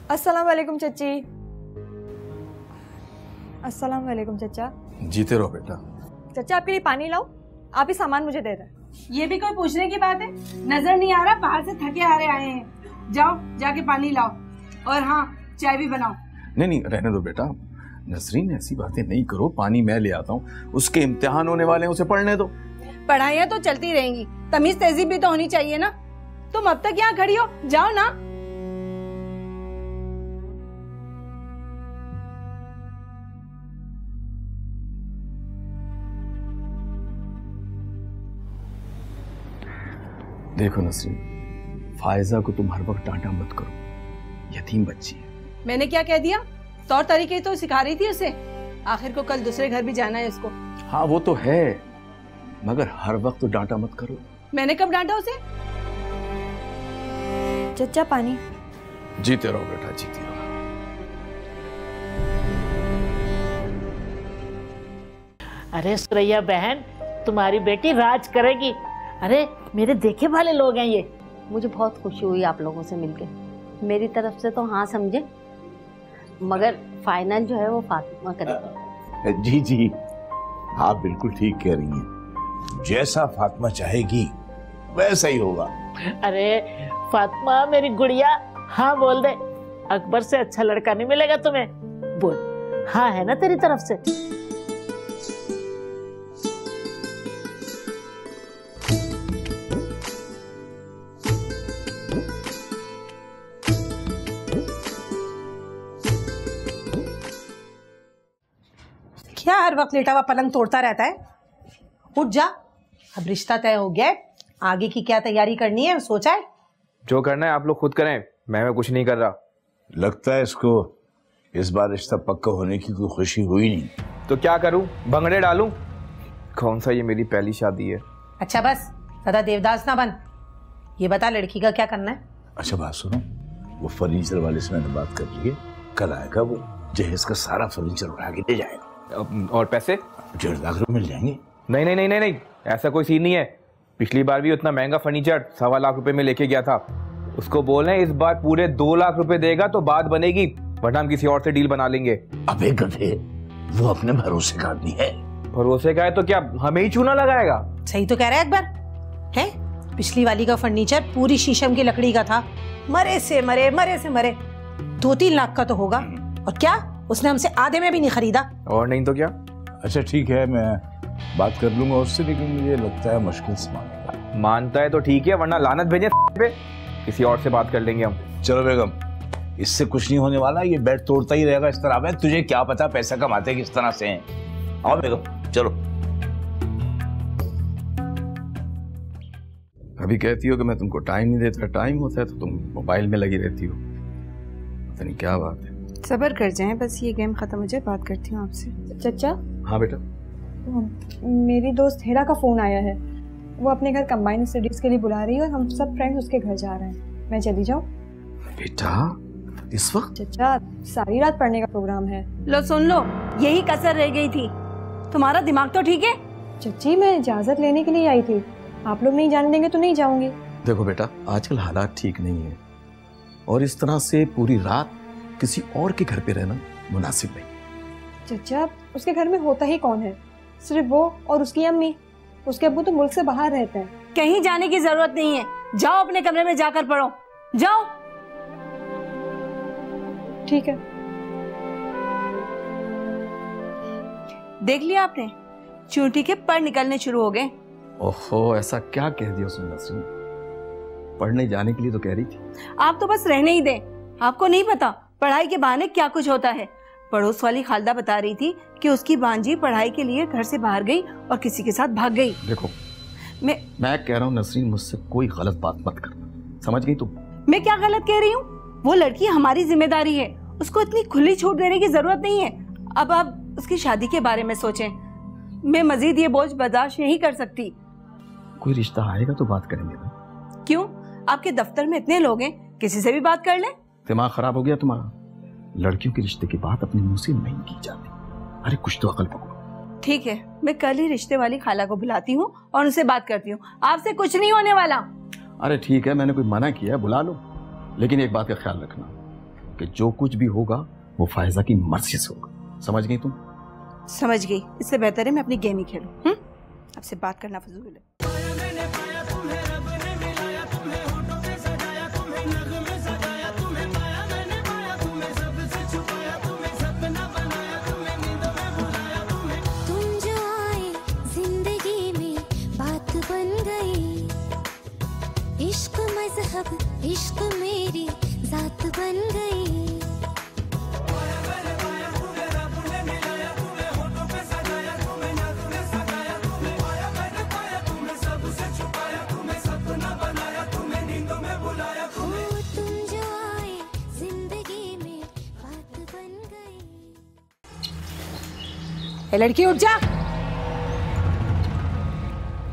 अस्सलाम वालेकुम चच्ची। अस्सलाम वालेकुम चचा। जीते रहो बेटा। चचा आपके लिए पानी लाओ, आप ही सामान मुझे दे दें। ये भी कोई पूछने की बात है? नजर नहीं आ रहा बाहर से थके हारे आए हैं। जाओ जाके पानी लाओ और हाँ चाय भी बनाओ। नहीं रहने दो बेटा, नसरीन ऐसी बातें नहीं करो, पानी मैं ले आता हूँ, उसके इम्तिहान होने वाले हैं, उसे पढ़ने दो। पढ़ाइयाँ तो चलती रहेंगी, तमीज तहजीब भी तो होनी चाहिए ना। तुम अब तक यहाँ खड़ी हो, जाओ ना। देखो नसरीन, फायजा को तुम हर वक्त डांटा मत करो, यतीम बच्ची है। मैंने क्या कह दिया? तौर तरीके तो सिखा रही थी उसे। आखिर को कल दूसरे घर भी जाना है उसको। हाँ वो तो है, मगर हर वक्त तो डांटा मत करो। मैंने कब डांटा उसे? चचा पानी। जीते रहो बेटा, जीते रहो। अरे सुरैया बहन, तुम्हारी बेटी राज करेगी। अरे मेरे देखे वाले लोग हैं ये। मुझे बहुत खुशी हुई आप लोगों से मिलके। मेरी तरफ से तो हाँ समझे, मगर फाइनल जो है वो फातिमा करेगी। जी आप बिल्कुल ठीक कह रही हैं, जैसा फातिमा चाहेगी वैसा ही होगा। अरे फातिमा मेरी गुड़िया, हाँ बोल दे। अकबर से अच्छा लड़का नहीं मिलेगा तुम्हें, बोल हाँ है ना तेरी तरफ से। क्या हर वक्त लेटा हुआ पलंग तोड़ता रहता है? उठ जा, अब रिश्ता तय हो गया है, आगे की क्या तैयारी करनी है सोचा है? जो करना है आप लोग खुद करें, मैं कुछ नहीं कर रहा। लगता है इसको इस बार रिश्ता पक्का होने की कोई खुशी हुई नहीं। तो क्या करूं, भंगड़े डालूं? कौन सा ये मेरी पहली शादी है। अच्छा बस, ज्यादा देवदास ना बन। ये बता लड़की का क्या करना है? अच्छा बात सुनो, वो फर्नीचर वाले से मैंने बात कर ली है, कल आएगा वो, जहेज का सारा फर्नीचर उठा के ले जाएगा। और पैसे? 1.5 लाख रुपए मिल जाएंगे। नहीं नहीं नहीं नहीं नहीं, ऐसा कोई सीन नहीं है। पिछली बार भी उतना महंगा फर्नीचर 1.25 लाख रुपए में लेके गया था। उसको बोल रहे हैं इस बार पूरे 2 लाख रुपए देगा तो बात बनेगी, वरना हम किसी और से डील बना लेंगे। अबे गधे, वो अपने भरोसे का आदमी है। भरोसे का है तो क्या हमें ही चूना लगाएगा? सही तो कह रहा है अकबर है। पिछली वाली का फर्नीचर पूरी शीशम की लकड़ी का था, मरे से मरे 2-3 लाख का तो होगा। और क्या उसने हमसे आधे में भी नहीं खरीदा। और नहीं तो क्या। अच्छा ठीक है, मैं बात कर लूंगा उससे, लेकिन मुझे लगता है मुश्किल से मानेगा। मानता है तो ठीक है, वरना लानत भेजे पे, किसी और से बात कर लेंगे हम। चलो बेगम, इससे कुछ नहीं होने वाला, ये बेड तोड़ता ही रहेगा इस तरह में। तुझे क्या पता पैसा कमाते किस तरह से हैं। आओ बेगम चलो। अभी कहती हो कि मैं तुमको टाइम नहीं देता, टाइम होता है तो तुम मोबाइल में लगी रहती हो, पता नहीं क्या बात है। सब्र कर जाएं, बस ये गेम खत्म हो जाए, बात करती हूँ आपसे। चचा। हाँ बेटा। मेरी दोस्त हेरा का फोन आया है, वो अपने घर कंबाइंड स्टडीज के लिए बुला रही है और हम सब फ्रेंड्स उसके घर जा रहे हैं। मैं चली जाऊँ? बेटा इस वक्त? चचा सारी रात पढ़ने का प्रोग्राम है। लो सुन लो, यही कसर रह गई थी। तुम्हारा दिमाग तो ठीक है? चच्ची मैं इजाजत लेने के लिए आई थी, आप लोग नहीं जाने देंगे तो नहीं जाऊंगी। देखो बेटा, आजकल हालात ठीक नहीं है और इस तरह से पूरी रात किसी और के घर पे रहना मुनासिब नहीं। चचा उसके घर में होता ही कौन है, सिर्फ वो और उसकी अम्मी। उसके अब्बू तो मुल्क से बाहर रहते हैं। कहीं जाने की जरूरत नहीं है, जाओ अपने कमरे में जाकर पढ़ो, जाओ। ठीक है। देख लिया आपने, चूंटी के पर निकलने शुरू हो गए। ओहो, ऐसा क्या कह दिया उसने नसरीन? पढ़ने जाने के लिए तो कह रही थी। आप तो बस रहने ही दें, आपको नहीं पता पढ़ाई के बहाने क्या कुछ होता है। पड़ोस वाली खालदा बता रही थी कि उसकी भांजी पढ़ाई के लिए घर से बाहर गई और किसी के साथ भाग गई। देखो मैं कह रहा हूँ नसरीन, मुझसे कोई गलत बात मत करना, समझ गई तुम? मैं क्या गलत कह रही हूँ? वो लड़की हमारी जिम्मेदारी है, उसको इतनी खुली छूट देने की जरूरत नहीं है। अब आप उसकी शादी के बारे में सोचें, मैं मजीद ये बोझ बर्दाश्त नहीं कर सकती। कोई रिश्ता आएगा तो बात करेंगे ना। क्यों, आपके दफ्तर में इतने लोग हैं, किसी से भी बात कर लें। दिमाग खराब हो गया तुम्हारा? लड़कियों के रिश्ते की बात अपने मुंह से नहीं की जाती। अरे कुछ तो अकल पकड़ो। ठीक है, मैं कल ही रिश्ते वाली खाला को बुलाती हूँ और उनसे बात करती हूँ, आपसे कुछ नहीं होने वाला। अरे ठीक है, मैंने कोई मना किया है, बुला लो, लेकिन एक बात का ख्याल रखना, कि जो कुछ भी होगा वो फायजा की मर्जी से होगा। समझ गई तुम? समझ गई। इससे बेहतर है मैं अपनी गेम ही खेलूं। आपसे बात करना फजूल है। इश्क मजहब इश्क मेरी जात बन गई। ए लड़की उठ जा।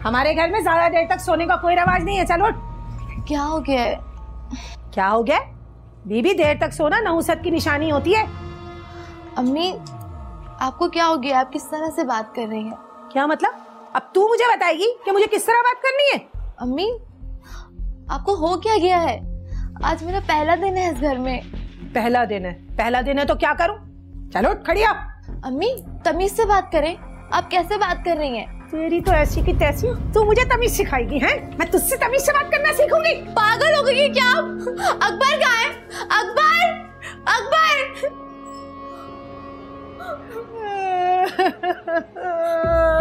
हमारे घर में ज्यादा देर तक सोने का कोई रवाज नहीं है। चल उठ। क्या हो गया है? क्या हो गया? बीबी देर तक सोना नहुसत की निशानी होती है। अम्मी आपको क्या हो गया? आप किस तरह से बात कर रही हैं? क्या मतलब? अब तू मुझे बताएगी कि मुझे किस तरह बात करनी है? अम्मी आपको हो क्या गया है? आज मेरा पहला दिन है इस घर में। पहला दिन है? पहला दिन है तो क्या करूं? चलो उठ खड़ी हो। अम्मी तमीज से बात करें। आप कैसे बात कर रही हैं? तेरी तो ऐसी की तैसी। तू मुझे तमीज सिखाएगी हैं? मैं तुझसे तमीज से बात करना सीखूंगी। पागल हो गई है क्या आप? अकबर कहाँ है? अकबर अकबर।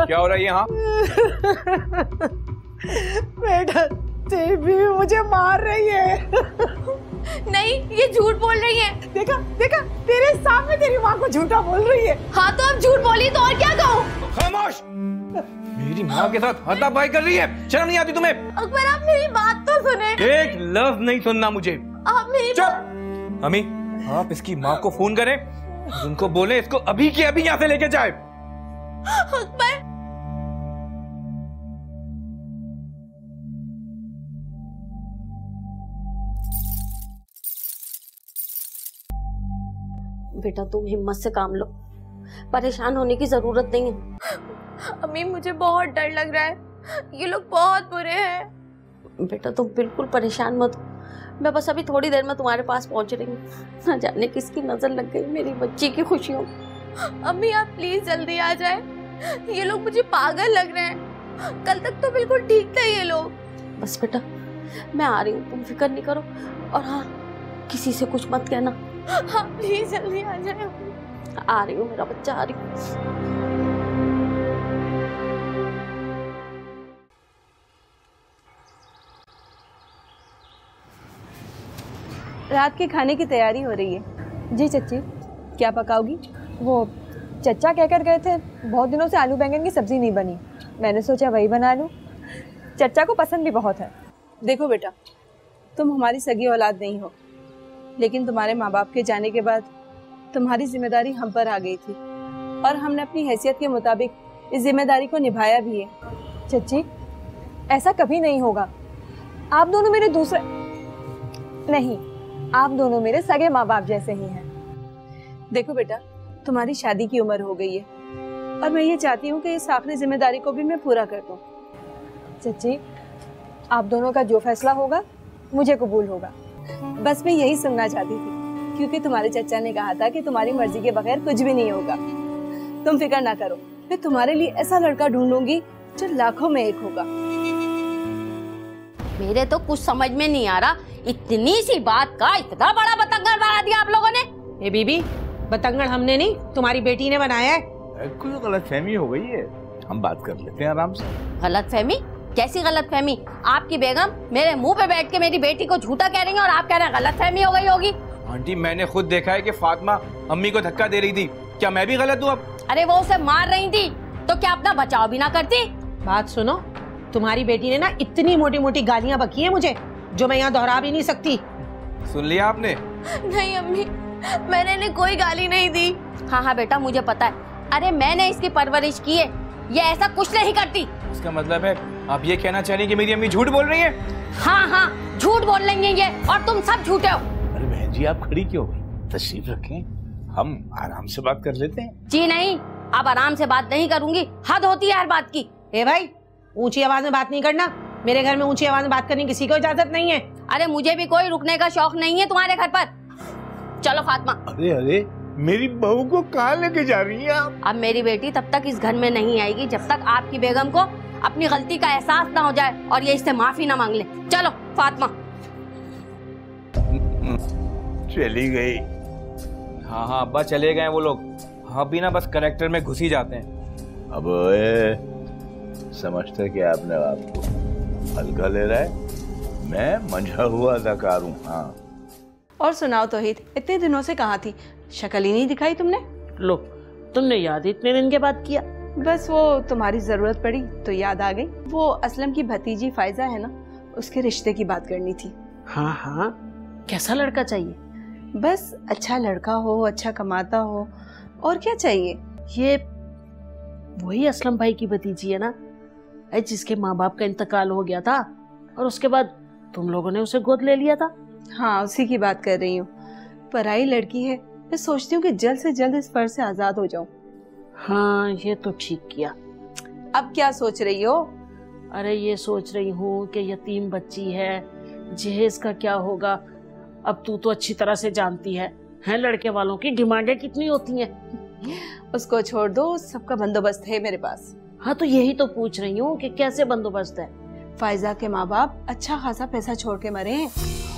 क्या हो रहा है यहाँ? बेटा तेरी बीवी मुझे मार रही है। नहीं ये झूठ बोल रही है। देखा देखा तेरे सामने तेरी माँ को झूठा बोल रही है। हाँ तो अब झूठ बोली तो और क्या कहूँ? खामोश। मेरी माँ के साथ हाथापाई कर रही है। शर्म नहीं आती तुम्हें? अकबर आप मेरी बात तो सुने। एक लफ्ज नहीं सुनना मुझे। आप मेरी चुप। अम्मी आप इसकी माँ को फोन करें, उनको बोले इसको अभी के अभी यहाँ से लेके जाए। अकबर बेटा तुम हिम्मत से काम लो, परेशान होने की जरूरत नहीं है। अम्मी मुझे बहुत डर लग रहा है। ये लोग बहुत बुरे हैं। बेटा तुम बिल्कुल परेशान मत हो, मैं बस अभी थोड़ी देर में तुम्हारे पास पहुंच रही हूँ। न जाने किसकी नजर लग गई मेरी बच्ची की खुशियों। अम्मी आप प्लीज जल्दी आ जाए। ये लोग मुझे पागल लग रहे हैं। कल तक तो बिल्कुल ठीक थे ये लोग। बस बेटा मैं आ रही हूँ, तुम फिक्र नहीं करो। और हाँ किसी से कुछ मत कहना। हाँ प्लीज जल्दी आ जाए। आ रही हूँ मेरा बच्चा, आ रही हूँ। रात के खाने की तैयारी हो रही है। जी चच्ची क्या पकाओगी? वो चचा कहकर गए थे बहुत दिनों से आलू बैंगन की सब्जी नहीं बनी, मैंने सोचा वही बना लूँ। चचा को पसंद भी बहुत है। देखो बेटा तुम हमारी सगी औलाद नहीं हो, लेकिन तुम्हारे माँ बाप के जाने के बाद तुम्हारी जिम्मेदारी हम पर आ गई थी और हमने अपनी हैसियत के मुताबिक इस जिम्मेदारी को निभाया भी है। चच्ची ऐसा कभी नहीं होगा। आप दोनों मेरे दूसरे नहीं, आप दोनों मेरे सगे माँ बाप जैसे ही हैं। देखो बेटा तुम्हारी शादी की उम्र हो गई है और मैं ये चाहती हूँ कि इस आखिरी जिम्मेदारी को भी मैं पूरा कर दूँ। चच्ची आप दोनों का जो फैसला होगा मुझे कबूल होगा। बस मैं यही सुनना चाहती थी क्योंकि तुम्हारे चचा ने कहा था कि तुम्हारी मर्जी के बगैर कुछ भी नहीं होगा। तुम फिक्र ना करो, मैं तुम्हारे लिए ऐसा लड़का ढूंढूंगी जो लाखों में एक होगा। मेरे तो कुछ समझ में नहीं आ रहा, इतनी सी बात का इतना बड़ा बतंगड़ बना दिया आप लोगों ने। ए बीबी बतंगड़ हमने नहीं तुम्हारी बेटी ने बनाया है। कुछ गलतफहमी हो गई है, हम बात कर लेते हैं आराम से। गलतफहमी? कैसी गलतफहमी? आपकी बेगम मेरे मुंह पे बैठ के मेरी बेटी को झूठा कह रही है और आप कह रहे हैं गलतफहमी हो गई होगी। आंटी मैंने खुद देखा है कि फातिमा अम्मी को धक्का दे रही थी, क्या मैं भी गलत हूँ अब? अरे वो उसे मार रही थी तो क्या अपना बचाव भी ना करती? बात सुनो, तुम्हारी बेटी ने ना इतनी मोटी मोटी गालियां बकी है मुझे जो मैं यहाँ दोहरा भी नहीं सकती। सुन लिया आपने? नहीं अम्मी मैंने इन्हें कोई गाली नहीं दी। हाँ हाँ बेटा मुझे पता है, अरे मैंने इसकी परवरिश की है, ये ऐसा कुछ नहीं करती। इसका मतलब है आप ये कहना चाह रही हैं कि मेरी अम्मी झूठ बोल रही है? हाँ हाँ झूठ बोल रही है ये, और तुम सब झूठे हो। अरे बहन जी आप खड़ी क्यों हुई? तशरीफ रखें, हम आराम से बात कर लेते हैं। जी नहीं, अब आराम से बात नहीं करूंगी, हद होती है हर बात की। ए भाई ऊंची आवाज में बात नहीं करना, मेरे घर में ऊंची आवाज में बात करने की किसी को इजाजत नहीं है। अरे मुझे भी कोई रुकने का शौक नहीं है तुम्हारे घर पर। चलो फातिमा। अरे अरे, मेरी बहू को कहाँ लेके जा रही हैं आप? अब मेरी बेटी तब तक इस घर में नहीं आएगी जब तक आपकी बेगम को अपनी गलती का एहसास ना हो जाए और ये इससे माफी ना मांग ले। चलो फातिमा। चली गई। हाँ हाँ अब्बा चले गए वो लोग। हाँ भी ना बस करेक्टर में घुस ही जाते हैं। अब समझते कि आपने आपको हल्का ले रहा है, मैं मंझा हुआ अदाकार हूँ। हाँ और सुनाओ तौहीद, इतने दिनों से कहाँ थी, शक्ल ही नहीं दिखाई तुमने। लो, तुमने याद इतने दिन के बाद किया। बस वो तुम्हारी जरूरत पड़ी तो याद आ गई। वो असलम की भतीजी फायजा है ना, उसके रिश्ते की बात करनी थी। हाँ हाँ, कैसा लड़का चाहिए? बस अच्छा लड़का हो, अच्छा कमाता हो, और क्या चाहिए। ये वही असलम भाई की भतीजी है ना, जिसके माँ बाप का इंतकाल हो गया था और उसके बाद तुम लोगों ने उसे गोद ले लिया था। हाँ उसी की बात कर रही हूँ। पराई लड़की है, मैं सोचती हूँ कि जल्द से जल्द इस फर्ज से आजाद हो जाऊं। हाँ ये तो ठीक किया। अब क्या सोच रही हो? अरे ये सोच रही हूँ कि यतीम बच्ची है, जहेज का क्या होगा। अब तू तो अच्छी तरह से जानती है लड़के वालों की डिमांडें कितनी होती हैं। उसको छोड़ दो, सबका बंदोबस्त है मेरे पास। हाँ तो यही तो पूछ रही हूँ कि कैसे बंदोबस्त है। फायजा के माँ बाप अच्छा खासा पैसा छोड़ के मरे हैं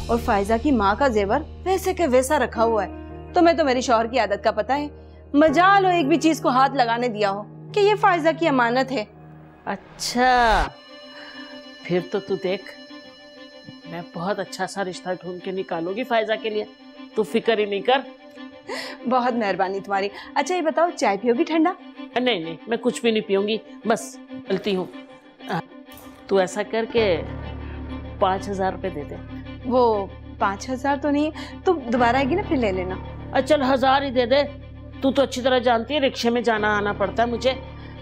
और फायजा की माँ का जेवर वैसे के वैसा रखा हुआ है। तुम्हें तो मेरी शौहर की आदत का पता है, मजाल हो एक भी चीज को हाथ लगाने दिया हो कि ये फायजा की अमानत है। अच्छा फिर तो तू देख, मैं बहुत अच्छा सा रिश्ता ढूंढ के निकालूंगी फायजा के लिए, तू फिक्र ही नहीं कर। बहुत मेहरबानी तुम्हारी। अच्छा ये बताओ, चाय पियोगी ठंडा? नहीं नहीं, मैं कुछ भी नहीं पीऊंगी, बस चलती हूँ। तू ऐसा करके 5,000 रुपए दे दे। वो 5,000 तो नहीं, तुम दोबारा आएगी ना फिर ले लेना। चल 1,000 ही दे दे। तू तो अच्छी तरह जानती है रिक्शे में जाना आना पड़ता है मुझे।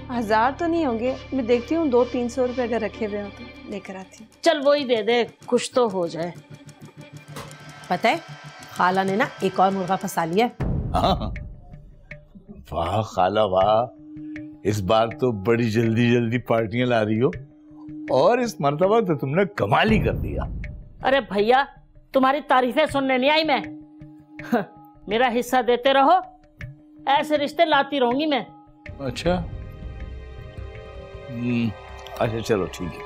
1,000 तो नहीं होंगे, मैं देखती हूँ 200-300 रुपए अगर रखे हुए हो तो लेकर आती हूँ। चल वो ही दे दे, कुछ तो हो जाए। पता है खाला ने ना एक और मुर्गा फंसा लिया। हाँ वाह खाला वाह, इस बार तो बड़ी जल्दी जल्दी पार्टियां ला रही हो, और इस मर्तबा तो तुमने कमाल ही कर दिया। अरे भैया तुम्हारी तारीफें सुनने नहीं आई मैं। मेरा हिस्सा देते रहो, ऐसे रिश्ते लाती रहूंगी मैं। अच्छा अच्छा चलो ठीक है,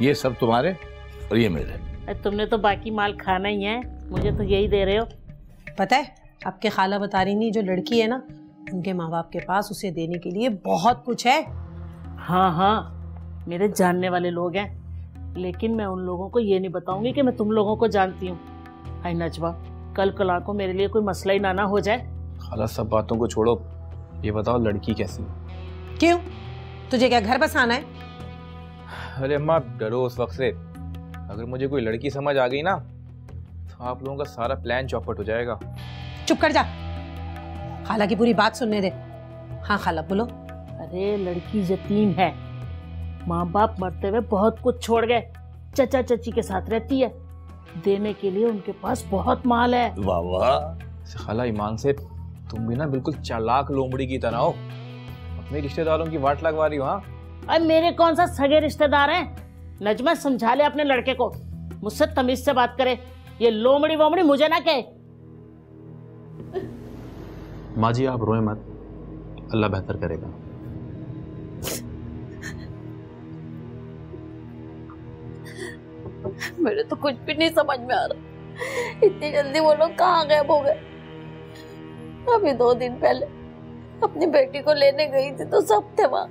ये सब तुम्हारे और ये मेरे। तुमने तो बाकी माल खाना ही है, मुझे तो यही दे रहे हो। पता है आपके खाला बता रही नहीं, जो लड़की है ना उनके माँ बाप के पास उसे देने के लिए बहुत कुछ है। हाँ हाँ मेरे जानने वाले लोग हैं, लेकिन मैं उन लोगों को ये नहीं बताऊंगी कि मैं तुम लोगों को जानती हूँ। हाय नजवा, कल कला को मेरे लिए कोई मसला ही ना हो जाए। खाला सब बातों को छोड़ो, ये बताओ लड़की कैसी है? क्यों, तुझे क्या घर बसाना है? अरे अम्मा डरो उस वक्त से, अगर मुझे कोई लड़की समझ आ गई ना तो आप लोगों का सारा प्लान चौपट हो जाएगा। चुप कर जा, खाला की पूरी बात सुनने दे। हाँ खाला बोलो। अरे लड़की यतीम है, माँ बाप मरते हुए बहुत कुछ छोड़ गए, चचा चची के साथ रहती है, देने के लिए उनके पास बहुत माल है। वाह वाह। खाला ईमान से तुम भी ना बिल्कुल चालाक लोमड़ी की तरह हो, अपने रिश्तेदारों की वाट लगवा रही हो। हाँ अरे मेरे कौन सा सगे रिश्तेदार हैं? नजमा समझा ले अपने लड़के को, मुझसे तमीज से बात करे, ये लोमड़ी वोमड़ी मुझे ना कहे। माँ जी आप रोए मत, अल्लाह बेहतर करेगा। मेरे तो कुछ भी नहीं समझ में आ रहा, इतनी जल्दी वो लोग कहाँ गायब हो गए। अभी 2 दिन पहले अपनी बेटी को लेने गई थी तो सब थे वहाँ,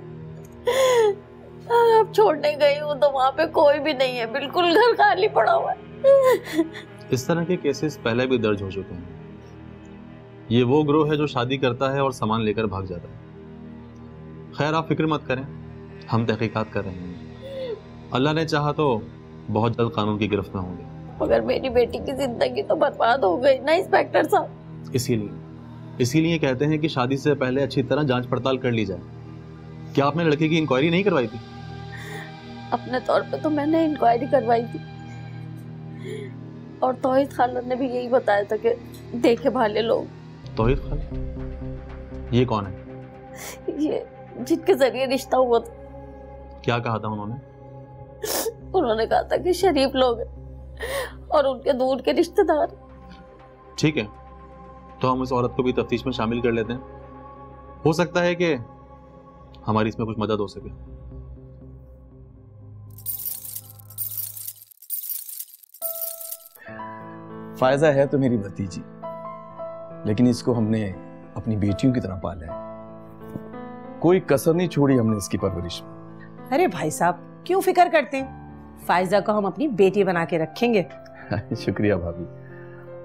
अब छोड़ने गई हूँ तो वहाँ पे कोई भी नहीं है, बिल्कुल घर खाली पड़ा हुआ है। इस तरह के केसेस पहले भी दर्ज हो चुके हैं। ये वो ग्रोह है जो शादी करता है और सामान लेकर भाग जाता है। खैर आप फिक्र मत करें, हम तहकीकात कर रहे हैं, अल्लाह ने चाहा तो बहुत जल्द कानून की गिरफ्त में होंगे। मगर मेरी बेटी की जिंदगी तो बर्बाद हो गई ना इंस्पेक्टर साहब। इसीलिए कहते हैं कि शादी से पहले अच्छी तरह जांच पड़ताल कर ली जाए। क्या आपने लड़के की इंक्वायरी नहीं करवाई थी? अपने तौर पे तो मैंने इंक्वायरी करवाई थी, और तौहीद खाला ने भी यही बताया था कि देखे भाले लोग। तौहीद खाला? ये कौन है? ये जिनके जरिए रिश्ता हुआ था। क्या कहा था उन्होंने? उन्होंने कहा था कि शरीफ लोग हैं और उनके दूर के रिश्तेदार। ठीक है, तो हम उस औरत को भी तफ्तीश में शामिल कर लेते हैं। हो सकता है कि हमारी इसमें कुछ मदद हो सके। फायजा है तो मेरी भतीजी, लेकिन इसको हमने अपनी बेटियों की तरह पाला है। कोई कसर नहीं छोड़ी हमने इसकी परवरिश में। अरे भाई साहब क्यों फिक्र करते हैं, फायजा को हम अपनी बेटी बना के रखेंगे। शुक्रिया भाभी।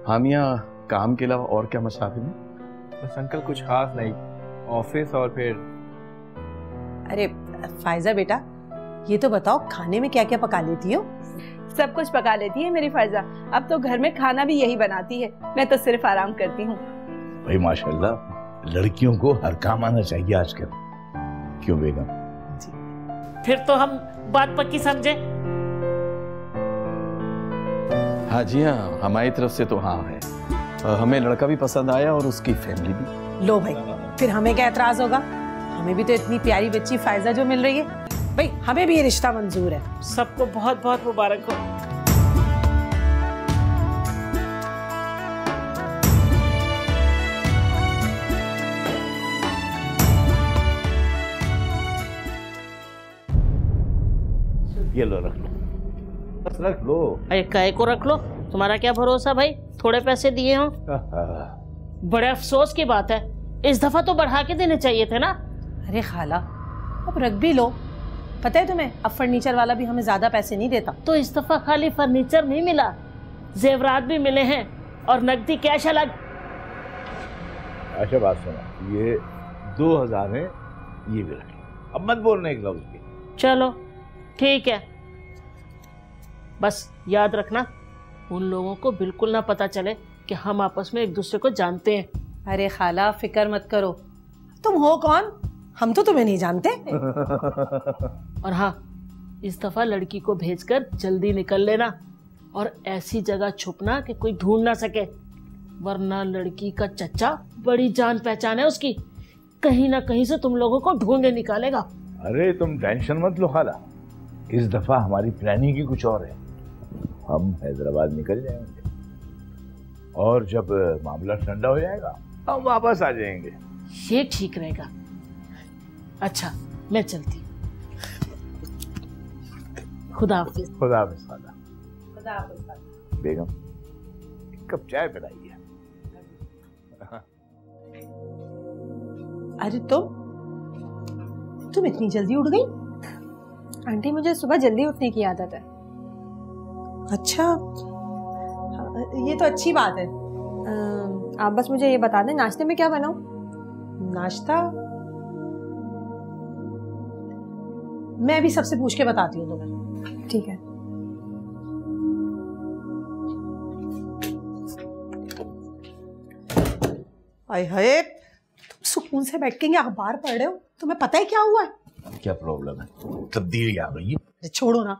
हामिया काम के अलावा और क्या मशागिल है? बस अंकल कुछ खास नहीं, ऑफिस और फिर। अरे फायजा बेटा ये तो बताओ खाने में क्या क्या पका लेती हो? सब कुछ पका लेती है मेरी फायजा। अब तो घर में खाना भी यही बनाती है, मैं तो सिर्फ आराम करती हूँ। भाई माशाल्लाह, लड़कियों को हर काम आना चाहिए आजकल। क्यों बेगम? फिर तो हम बात पक्की समझे। हाँ जी हाँ, हमारी तरफ से तो हाँ है। हमें लड़का भी पसंद आया और उसकी फैमिली भी। लो भाई, फिर हमें क्या एतराज होगा? हमें भी तो इतनी प्यारी बच्ची फायजा जो मिल रही है, भाई हमें भी ये रिश्ता मंजूर है। सबको बहुत बहुत मुबारक हो। ये लो, रख लो, बस रख लो। अरे काय को रख लो, तुम्हारा क्या भरोसा भाई, थोड़े पैसे दिए हो। बड़े अफसोस की बात है, इस दफा तो बढ़ा के देने चाहिए थे ना। अरे खाला अब रख भी लो, पता है तुम्हें अब फर्नीचर वाला भी हमें ज्यादा पैसे नहीं देता। तो इस दफा खाली फर्नीचर नहीं मिला, जेवरात भी मिले हैं और नकदी कैश अलग। अच्छा बात सुनो, ये 2000 है, ये भी रखें, अब मत बोलने एक लफ्ज भी। चलो ठीक है, बस याद रखना उन लोगों को बिल्कुल ना पता चले कि हम आपस में एक दूसरे को जानते हैं। अरे खाला फिक्र मत करो, तुम हो कौन, हम तो तुम्हें नहीं जानते। और हाँ, इस दफा लड़की को भेजकर जल्दी निकल लेना और ऐसी जगह छुपना कि कोई ढूंढ ना सके, वरना लड़की का चचा बड़ी जान पहचान है उसकी, कहीं ना कहीं से तुम लोगों को ढूंढे निकालेगा। अरे तुम टेंशन मत लो खाला, इस दफा हमारी प्लानिंग ही कुछ और है। हम हैदराबाद निकल जाएंगे और जब मामला ठंडा हो जाएगा हम वापस आ जाएंगे। ये ठीक रहेगा। अच्छा मैं चलती हूँ, खुदा हाफिज। खुदा हाफिज खाला। खुदा हाफिज। बेगम एक कप चाय पिलाइए। अरे तुम इतनी जल्दी उठ गई? आंटी मुझे सुबह जल्दी उठने की आदत है। अच्छा ये तो अच्छी बात है। आप बस मुझे ये बता दें नाश्ते में क्या बनाऊं? नाश्ता मैं भी सबसे पूछ के बताती हूँ तुम्हें। ठीक है। आए हाय, तुम सुकून से बैठ के ये अखबार पढ़ रहे हो, तुम्हें पता है क्या हुआ है? क्या प्रॉब्लम है? तब्दीली आ गई है। छोड़ो ना,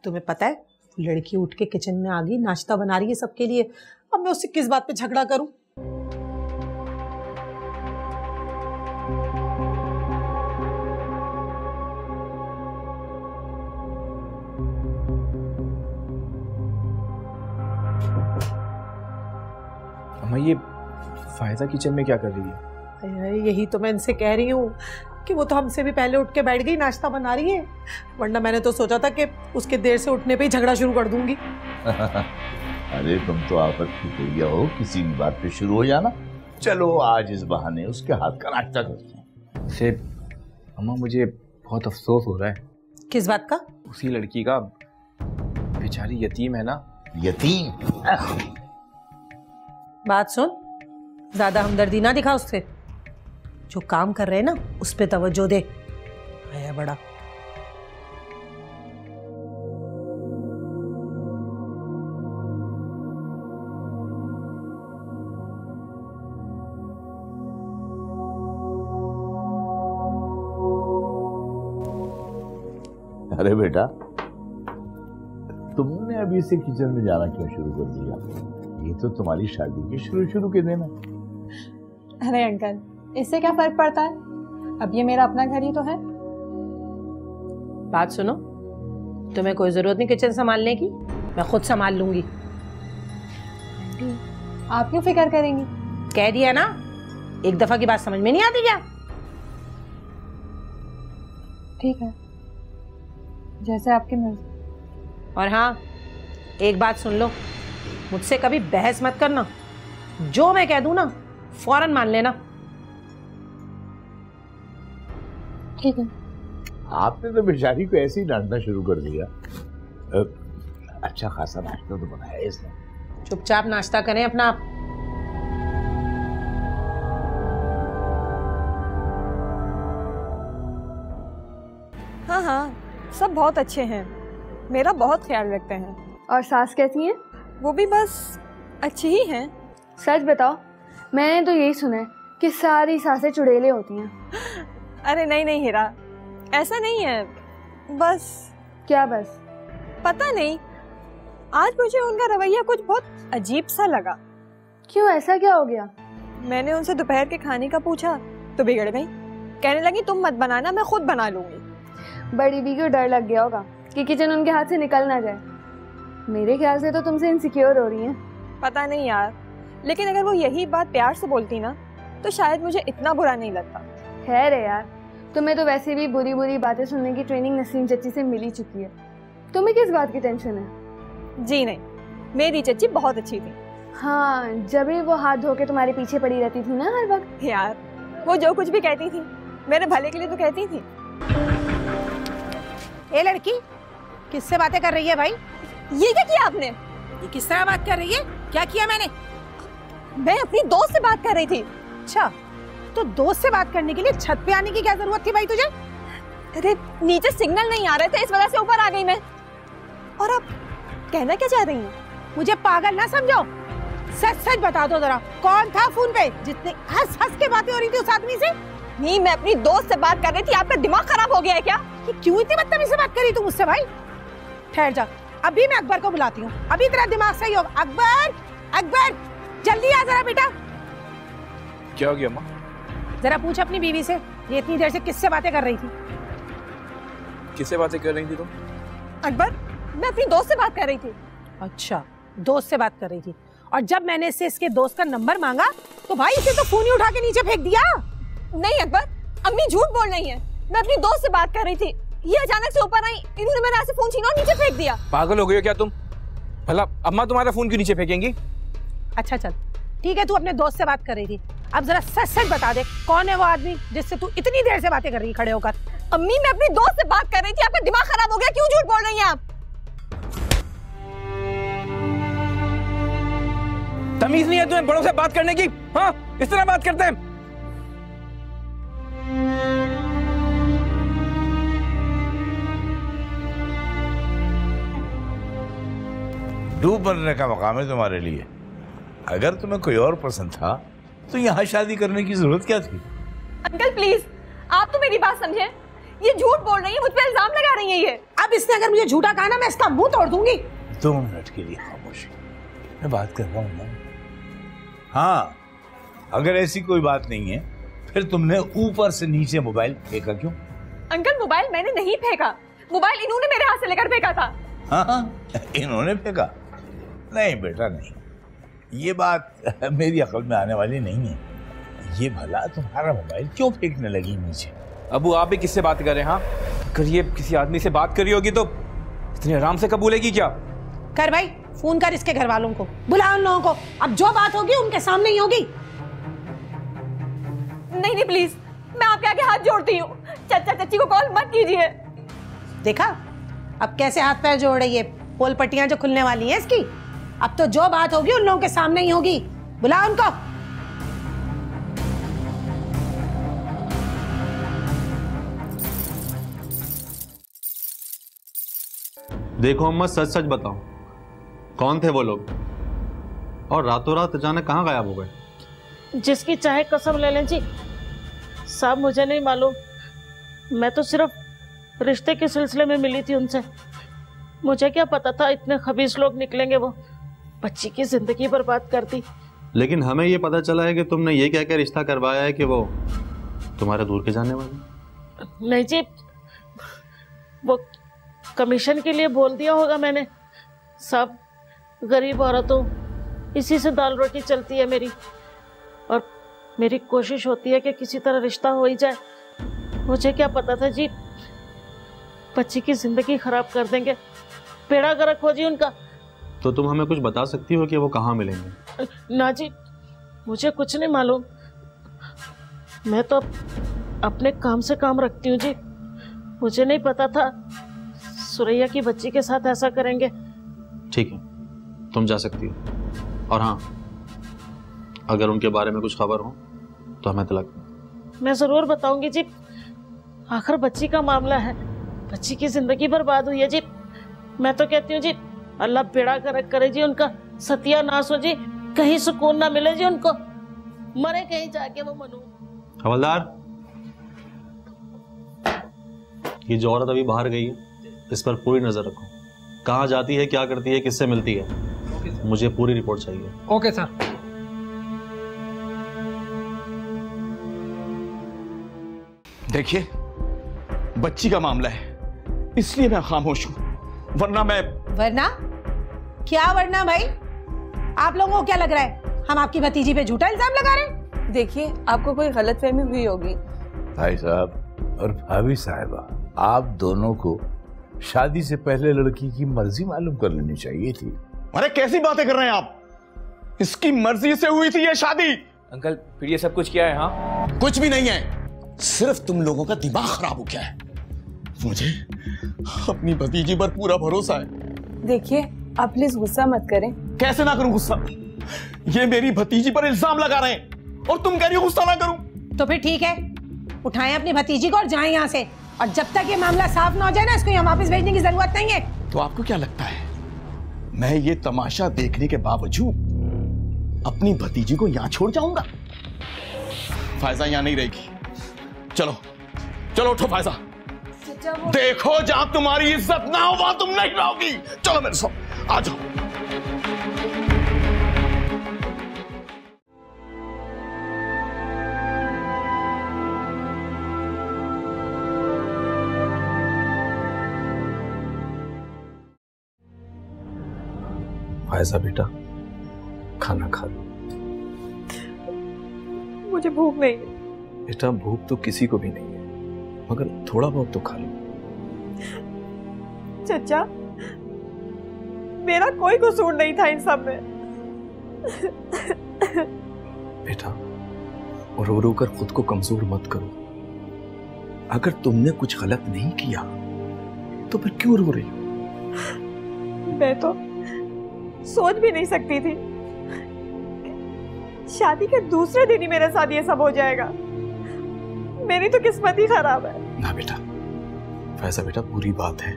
तुम्हें पता है लड़की उठ के किचन में आ गई, नाश्ता बना रही है सबके लिए। अब मैं उससे किस बात पे झगड़ा करूं? अम्मा ये फायदा किचन में क्या कर रही है? अरे यही तो मैं इनसे कह रही हूँ कि वो तो हमसे भी पहले उठ के बैठ गई, नाश्ता बना रही है, वरना मैंने तो सोचा था कि उसके देर से उठने पे ही झगड़ा शुरू कर दूंगी। अरे तुम तो आपस की भैया हो, किसी भी बात पे शुरू हो जाना। चलो आज इस बहाने उसके हाथ का नाश्ता करते हैं। से अम्मा मुझे बहुत अफसोस हो रहा है। किस बात का? उसी लड़की का, बेचारी यतीम है ना। यतीम? बात सुन, ज्यादा हमदर्दी ना दिखा उससे, जो काम कर रहे हैं ना उस पे तवज्जो दे। आया बड़ा। अरे बेटा, तुमने अभी से किचन में जाना क्यों शुरू कर दिया? ये तो तुम्हारी शादी के शुरू के दिन है। अरे अंकल, इससे क्या फर्क पड़ता है, अब ये मेरा अपना घर ही तो है। बात सुनो, तुम्हें कोई जरूरत नहीं किचन संभालने की, मैं खुद संभाल लूंगी। आप क्यों फिक्र करेंगी? कह दिया ना, एक दफा की बात समझ में नहीं आती क्या? ठीक है, जैसे आपकी मर्जी। और हाँ, एक बात सुन लो, मुझसे कभी बहस मत करना। जो मैं कह दूं ना फौरन मान लेना। ठीक है। आपने तो बेचारी को ऐसे ही डांटना शुरू कर दिया। अच्छा खासा नाश्ता तो बनाया इसने। चुपचाप नाश्ता करें अपना। हाँ हाँ, सब बहुत अच्छे हैं, मेरा बहुत ख्याल रखते हैं। और सास कैसी हैं? वो भी बस अच्छी ही हैं। सच बताओ, मैंने तो यही सुना है कि सारी सासें चुड़ैलें होती हैं। अरे नहीं नहीं हीरा, ऐसा नहीं है। बस क्या बस? पता नहीं, आज मुझे उनका रवैया कुछ बहुत अजीब सा लगा। क्यों, ऐसा क्या हो गया? मैंने उनसे दोपहर के खाने का पूछा तो बिगड़ गई। कहने लगी तुम मत बनाना, मैं खुद बना लूंगी। बड़ी बी को डर लग गया होगा कि किचन उनके हाथ से निकल ना जाए। मेरे ख्याल से तो तुमसे इनसिक्योर हो रही हैं। पता नहीं यार, लेकिन अगर वो यही बात प्यार से बोलती ना तो शायद मुझे इतना बुरा नहीं लगता। खैर है यार, तुम्हें तो वैसे भी बुरी बुरी बातें सुनने की ट्रेनिंग नसीम चच्ची से मिल ही चुकी है। तुम्हें किस बात की टेंशन है? जी नहीं, मेरी चच्ची बहुत अच्छी थी। हाँ, जब भी वो हाथ धो के तुम्हारे पीछे पड़ी रहती थी ना हर वक्त। यार वो जो कुछ भी कहती थी मेरे भले के लिए तो कहती थी। ए लड़की, किससे बातें कर रही है भाई? ये क्या किया आपने? ये किस तरह बात कर रही है? क्या किया मैंने? मैं अपनी दोस्त से बात कर रही थी। अच्छा, तो दोस्त से बात करने के लिए छत पे आने की क्या जरूरत थी भाई तुझे? अरे नीचे सिग्नल नहीं आ रहे थे, इस वजह से ऊपर आ गई मैं। और अब कहना क्या चाह रही हैं? मुझे पागल ना समझो, सच सच बता दो जरा, कौन था फोन पे जितने हंस हंस के बातें हो रही थी उस आदमी से? नहीं, मैं अपनी दोस्त से बात कर रही थी। आपका दिमाग खराब हो गया है क्या? कि क्यों इतनी बदतमीजी से बात करी तू मुझसे भाई? ठहर जा, अभी मैं अकबर को बुलाती हूँ, अभी तेरा दिमाग सही होगा। अकबर, अकबर जल्दी आ जरा बेटा। क्या हो गया अम्मा? जरा पूछ अपनी बीवी से ये इतनी देर से किससे बातें कर रही थी। किससे बातें कर रही थी तुम? अकबर, मैं अपनी दोस्त से बात कर रही थी। अच्छा, दोस्त से बात कर रही थी। और जब मैंने इससे इसके दोस्त का नंबर मांगा तो भाई इसे तो फोन ही उठा के नीचे फेंक दिया। नहीं अकबर, अम्मी झूठ बोल रही है। मैं अपनी दोस्त से बात कर रही थी, ये अचानक से ऊपर आई, इन्होंने मेरे हाथ से फोन छीना और नीचे फेंक दिया। पागल हो गई हो क्या तुम? भला अम्मा तुम्हारा फोन क्यों नीचे फेंकेंगी? अच्छा चल ठीक है, तू अपने दोस्त से बात कर रही थी, अब जरा सच सच बता दे, कौन है वो आदमी जिससे तू इतनी देर से बातें कर रही खड़े होकर? अम्मी, मैं अपनी दोस्त से बात कर रही थी। आपका दिमाग खराब हो गया? क्यों झूठ बोल रही हैं आप? तमीज नहीं है तुम्हें बड़ों से बात करने की? हाँ, इस तरह बात करते हैं? डूब बनने का मकाम है तुम्हारे लिए। अगर तुम्हें कोई और पसंद था तो यहाँ शादी करने की जरूरत क्या थी? अंकल प्लीज, आप तो मेरी बात समझें। ये झूठ बोल रही है, मुझ पे इल्जाम लगा रही है ये। अब इसने अगर मुझे झूठा कहा ना, मैं इसका मुंह तोड़ दूंगी। 2 मिनट के लिए खामोशी, मैं बात कर रहा हूँ ना। हाँ, अगर ऐसी कोई बात नहीं है फिर तुमने ऊपर से नीचे मोबाइल फेंका क्यों? अंकल, मोबाइल मैंने नहीं फेंका, मोबाइल इन्होंने मेरे हाथ से लेकर फेंका था। हाँ, इन्होंने फेंका? नहीं बेटा नहीं, ये बात मेरी अकल में आने वाली नहीं है। ये भला तुम्हारा मोबाइल क्यों फेंकने लगी नीचे? अबू आप भी किससे बात कर रहे हैं? हाँ, अगर ये किसी आदमी से बात करी होगी तो इतनी आराम से कबूलेगी क्या? कर भाई, फोन कर इसके घर वालों को, बुला उन लोगों को, अब जो बात होगी उनके सामने ही होगी। नहीं नहीं प्लीज, मैं आपके आगे हाथ जोड़ती हूँ, चाचा चाची को कॉल मत कीजिए। देखा अब कैसे हाथ पैर जोड़ रही है, पोल पट्टियां जो खुलने वाली हैं इसकी। अब तो जो बात होगी उन लोगों के सामने ही होगी, बुला उनको। देखो अम्मा, सच सच बताओ, कौन थे वो लोग और रातों रात अचानक कहाँ गायब हो गए? जिसकी चाहे कसम ले लें जी, साहब मुझे नहीं मालूम। मैं तो सिर्फ रिश्ते के सिलसिले में मिली थी उनसे। मुझे क्या पता था इतने खबीस लोग निकलेंगे, वो बच्ची की जिंदगी बर्बाद कर दी। लेकिन हमें ये पता चला है कि तुमने ये क्या क्या रिश्ता करवाया है कि वो तुम्हारे दूर के जाने वाले। नहीं जी, वो कमीशन के लिए बोल दिया होगा मैंने। सब गरीब औरतों, इसी से दाल रोटी चलती है मेरी। और मेरी कोशिश होती है कि किसी तरह रिश्ता हो ही जाए। मुझे क्या पता था जी बच्ची की जिंदगी खराब कर देंगे, बेड़ा गर्क हो जी उनका। तो तुम हमें कुछ बता सकती हो कि वो कहाँ मिलेंगे? ना जी, मुझे कुछ नहीं मालूम। मैं तो अपने काम से काम रखती हूँ जी। मुझे नहीं पता था सुरैया की बच्ची के साथ ऐसा करेंगे। ठीक है, तुम जा सकती हो। और हाँ, अगर उनके बारे में कुछ खबर हो तो हमें तलाक दो। मैं जरूर बताऊंगी जी। आखिर बच्ची का मामला है, बच्ची की जिंदगी बर्बाद हुई है जी। मैं तो कहती हूँ जी अल्लाह बेड़ा गर्क करे जी उनका, सत्यानाश हो जी, कहीं सुकून ना मिले जी उनको, मरे कहीं जाके वो मनू। हवलदार, ये जो औरत अभी बाहर गई है इस पर पूरी नजर रखो। कहाँ जाती है, क्या करती है, किससे मिलती है, मुझे पूरी रिपोर्ट चाहिए। Okay sir. देखिए, बच्ची का मामला है इसलिए मैं खामोश हूं, वरना क्या वरना भाई? आप लोगों को क्या लग रहा है हम आपकी भतीजी पे झूठा इल्जाम लगा रहे हैं? देखिए, आपको कोई गलतफहमी हुई होगी। भाई साहब और भाभी साहिबा, आप दोनों को शादी से पहले लड़की की मर्जी मालूम कर लेनी चाहिए थी। अरे कैसी बातें कर रहे हैं आप? इसकी मर्जी से हुई थी ये शादी। अंकल फिर ये सब कुछ क्या है? हाँ कुछ भी नहीं है, सिर्फ तुम लोगों का दिमाग खराब हो गया है। मुझे अपनी भतीजी पर पूरा भरोसा है। देखिए, आप प्लीज गुस्सा मत करें। कैसे ना करूं गुस्सा? ये मेरी भतीजी पर इल्जाम लगा रहे हैं और तुम कह रही हो गुस्सा ना करूं? तो फिर ठीक है, उठाएं अपनी भतीजी को और जाएं यहाँ से। और जब तक ये मामला साफ ना हो जाए ना, इसको यहाँ वापस भेजने की जरूरत नहीं है। तो आपको क्या लगता है मैं ये तमाशा देखने के बावजूद अपनी भतीजी को यहाँ छोड़ जाऊंगा? फायजा यहाँ नहीं रहेगी। चलो चलो उठो फायजा। देखो, जहां तुम्हारी इज्जत ना हो वहां तुम नहीं रहोगी। चलो मेरे साथ आ जाओ। फायजा बेटा, खाना खा लो। मुझे भूख नहीं है। बेटा, भूख तो किसी को भी नहीं है, मगर थोड़ा बहुत तो खा लो। चचा, मेरा कोई कसूर नहीं था इन सब में। बेटा, रो रो कर खुद को कमजोर मत करो। अगर तुमने कुछ गलत नहीं किया तो फिर क्यों रो रही हो? मैं तो सोच भी नहीं सकती थी शादी के दूसरे दिन ही मेरे साथ ये सब हो जाएगा। मेरी तो किस्मत ही खराब है। ना बेटा, फैजा बेटा, बुरी बात है,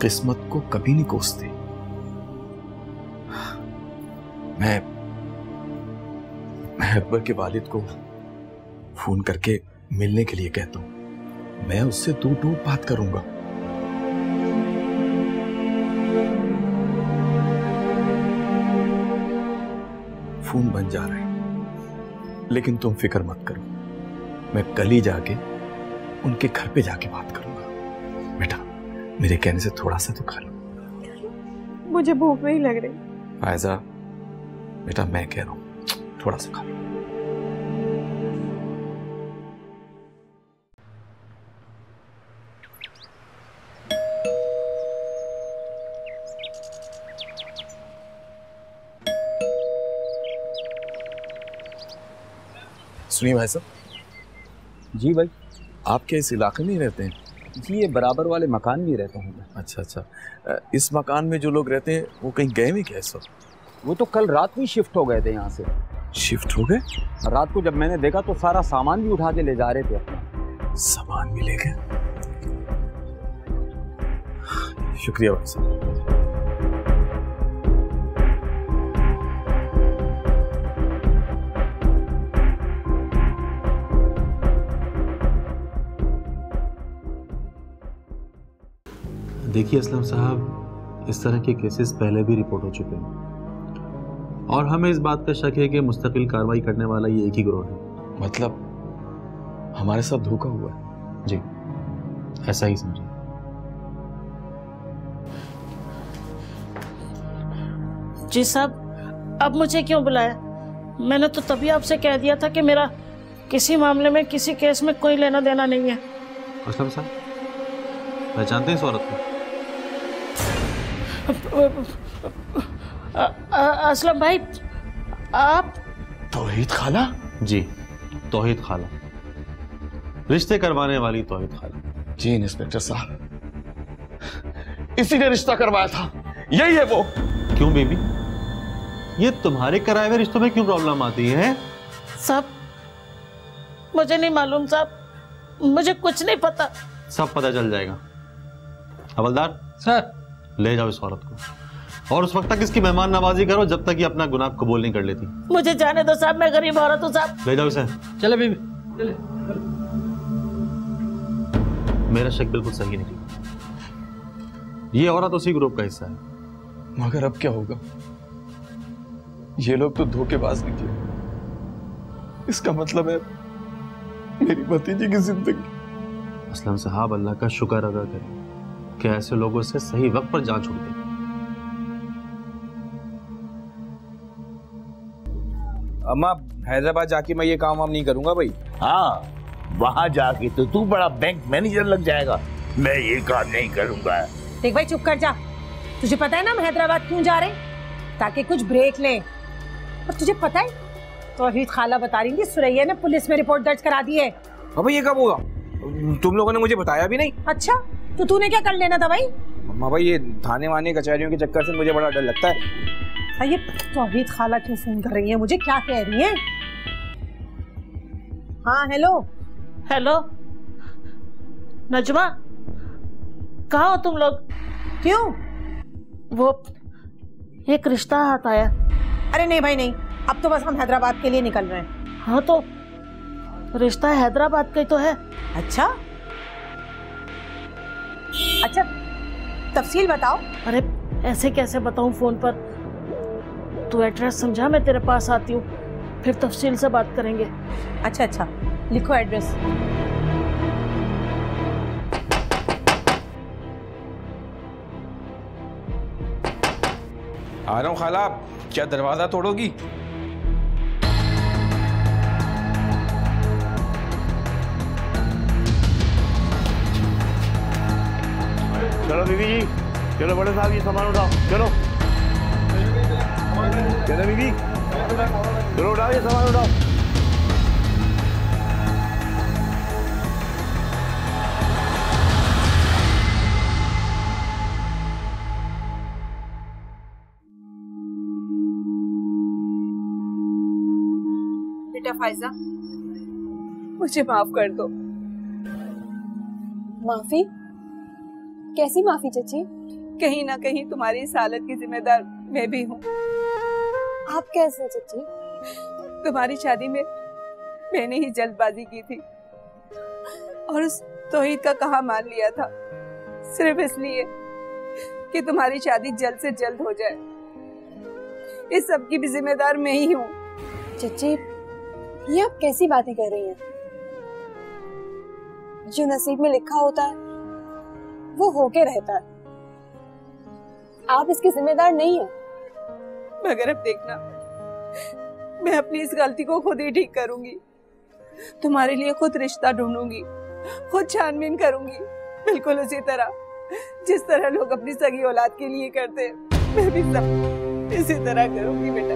किस्मत को कभी नहीं कोसते। मैं अकबर के वालिद को फोन करके मिलने के लिए कहता हूं। मैं उससे दूर बात करूंगा। फोन बन जा रहा है, लेकिन तुम फिक्र मत करो, मैं कल ही जाके उनके घर पे जाके बात करूंगा। बेटा, मेरे कहने से थोड़ा सा तो खा लो। मुझे भूख नहीं लग रही। फायजा बेटा, मैं कह रहा हूं थोड़ा सा खा लो। सुनिए भाई साहब। जी भाई। आप क्या इस इलाके में ही रहते हैं? जी, ये बराबर वाले मकान में ही रहता हूँ मैं। अच्छा अच्छा। इस मकान में जो लोग रहते हैं वो कहीं गए में क्या इस वक्त? वो तो कल रात में शिफ्ट हो गए थे यहाँ से। शिफ्ट हो गए? रात को जब मैंने देखा तो सारा सामान भी उठा के ले जा रहे थे अपना। सामान भी ले गए? शुक्रिया भाई साहब। देखिए असलम साहब, इस तरह के केसेस पहले भी रिपोर्ट हो चुके हैं और हमें इस बात का शक है कि मुस्तकिल कार्रवाई करने वाला ये एक ही गिरोह है। मतलब हमारे साथ धोखा हुआ है? जी, ऐसा ही समझिए। जी साहब, अब मुझे क्यों बुलाया? मैंने तो तभी आपसे कह दिया था कि मेरा किसी मामले में, किसी केस में कोई लेना देना नहीं है। असलम साहब पहचानते हैं इस औरत को? असलम भाई, आप? तौहीद खाला? जी, तौहीद खाला, रिश्ते करवाने वाली तौहीद खाला। जी इंस्पेक्टर साहब, इसी ने रिश्ता करवाया था, यही है वो। क्यों बेबी, ये तुम्हारे कराए हुए रिश्तों में क्यों प्रॉब्लम आती है? साहब मुझे नहीं मालूम साहब, मुझे कुछ नहीं पता। सब पता चल जाएगा। हवलदार सर, ले जाओ इस औरत को और उस वक्त तक इसकी मेहमान नवाजी करो जब तक ये अपना गुनाह कबूल नहीं कर लेती। मुझे जाने दो साहब, मैं गरीब औरत हूँ साहब। ले जाओ इसे। चले बीबी चले। मेरा शक बिल्कुल सही निकला, ये औरत उसी ग्रुप का हिस्सा है। मगर अब क्या होगा? ये लोग तो धोखेबाज निकले। इसका मतलब है मेरी भतीजी की जिंदगी। असलम साहब, अल्लाह का शुक्र अदा करें कि ऐसे लोगों से सही वक्त पर जान छूट गई। अम्मा, हैदराबाद जाके मैं ये काम वाम नहीं करूंगा भाई। हाँ, वहां जाके तो तू बड़ा बैंक मैनेजर लग जाएगा। मैं ये काम नहीं करूंगा। देख भाई, चुप कर जा। तुझे पता है ना हम हैदराबाद क्यों जा रहे हैं? ताकि कुछ ब्रेक लें। और तुझे पता है तौहीद खाला बता रही थी सुरैया ने पुलिस में रिपोर्ट दर्ज करा दी है। अबे ये कब होगा? तुम लोगों ने मुझे बताया भी नहीं। अच्छा, तो तूने क्या कर लेना था भाई? अम्मा भाई, ये थाने वाने कचहरियों के चक्कर से मुझे बड़ा डर लगता है। ये तौहीद खाला क्यों फोन कर रही है? मुझे क्या कह रही है? हाँ हेलो। हेलो नजमा, कहाँ हो तुम लोग? क्यों? वो एक रिश्ता हाथ आया। अरे नहीं भाई नहीं, अब तो बस हम हैदराबाद के लिए निकल रहे हैं। हाँ तो रिश्ता हैदराबाद का ही तो है। अच्छा अच्छा, तफसील बताओ। अरे ऐसे कैसे बताऊं फोन पर? तू एड्रेस समझा, मैं तेरे पास आती हूँ, फिर तफसील से बात करेंगे। अच्छा अच्छा, लिखो एड्रेस। आ रहा हूँ खाला, क्या दरवाजा तोड़ोगी? चलो बीबी जी, चलो बड़े साहब ये सामान उठाओ। चलो चलो बीबी, चलो उठाओ ये सामान उठाओ। बेटा फायजा, मुझे माफ कर दो। माफी? कैसी माफी चची? कहीं ना कहीं तुम्हारी इस हालत की जिम्मेदार मैं भी हूँ। आप कैसे चची? तुम्हारी शादी में मैंने ही जल्दबाजी की थी और उस तौहीद का कहा मान लिया था, सिर्फ इसलिए कि तुम्हारी शादी जल्द से जल्द हो जाए। इस सब की भी जिम्मेदार मैं ही हूँ। चची, ये आप कैसी बातें कर रही हैं? जो नसीब में लिखा होता है वो होके रहता है। आप इसकी जिम्मेदार नहीं है। मगर अब देखना, मैं अपनी इस गलती को खुद ही ठीक करूंगी। तुम्हारे लिए खुद रिश्ता ढूंढूंगी, खुद छानबीन करूंगी, बिल्कुल उसी तरह जिस तरह लोग अपनी सगी औलाद के लिए करते हैं। मैं भी सब इसी तरह करूंगी बेटा।